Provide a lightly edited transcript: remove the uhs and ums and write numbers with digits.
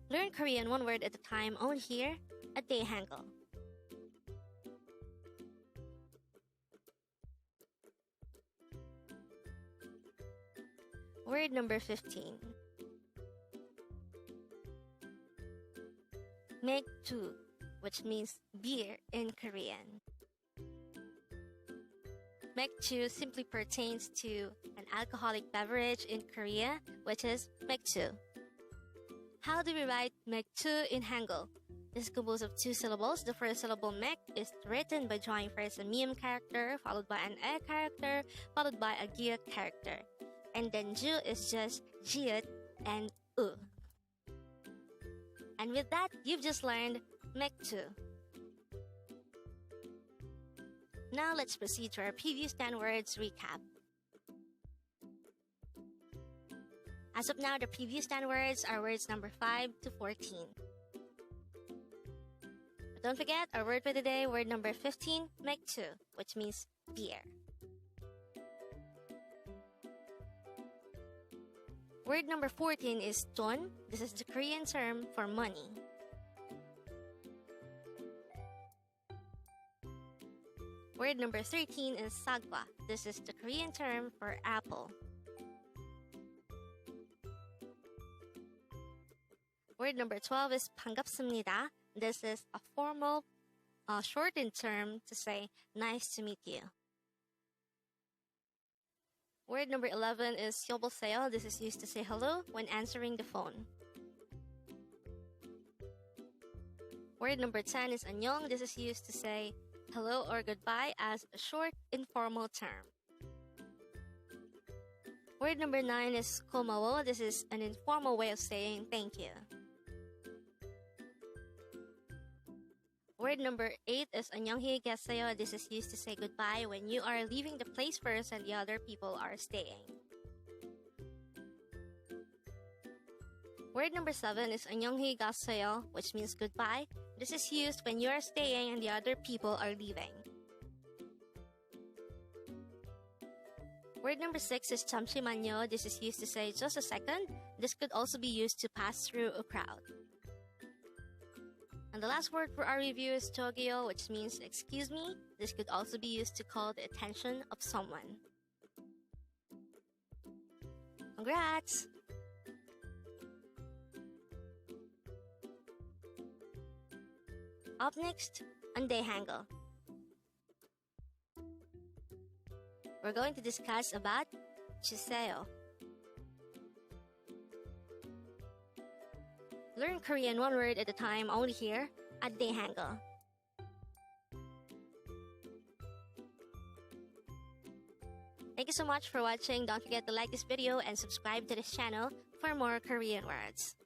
Learn Korean one word at a time only here at Dae-Hangul. Word number 15. MAEKJU, which means beer in Korean. MAEKJU simply pertains to an alcoholic beverage in Korea, which is MAEKJU. How do we write MAEKJU in Hangul? This is composed of two syllables. The first syllable mek is written by drawing first a miem character, followed by an e character, followed by a gyut character. And then ju is just jiut and u. And with that, you've just learned MAEKJU. Now let's proceed to our previous 10 words recap. As of now, the previous 10 words are words number 5 to 14. But don't forget, our word for today, word number 15, MAEKJU, which means beer. Word number 14 is 돈. This is the Korean term for money. Word number 13 is sagwa. This is the Korean term for apple. Word number 12 is 감사합니다. This is a formal, shortened term to say nice to meet you. Word number 11 is 여보세요. This is used to say hello when answering the phone. Word number 10 is 안녕. This is used to say hello or goodbye as a short, informal term. Word number 9 is Gomawo. This is an informal way of saying thank you. Word number 8 is Annyeonghi Gyeseyo. This is used to say goodbye when you are leaving the place first and the other people are staying. Word number 7 is Annyeonghi Gyeseyo, which means goodbye. This is used when you are staying and the other people are leaving. Word number 6 is 잠시만요. This is used to say just a second. This could also be used to pass through a crowd. And the last word for our review is Jeogiyo, which means excuse me. This could also be used to call the attention of someone. Congrats! Up next, on Dae-Hangul. We're going to discuss about Juseyo. Learn Korean one word at a time only here at Dae-Hangul. Thank you so much for watching. Don't forget to like this video and subscribe to this channel for more Korean words.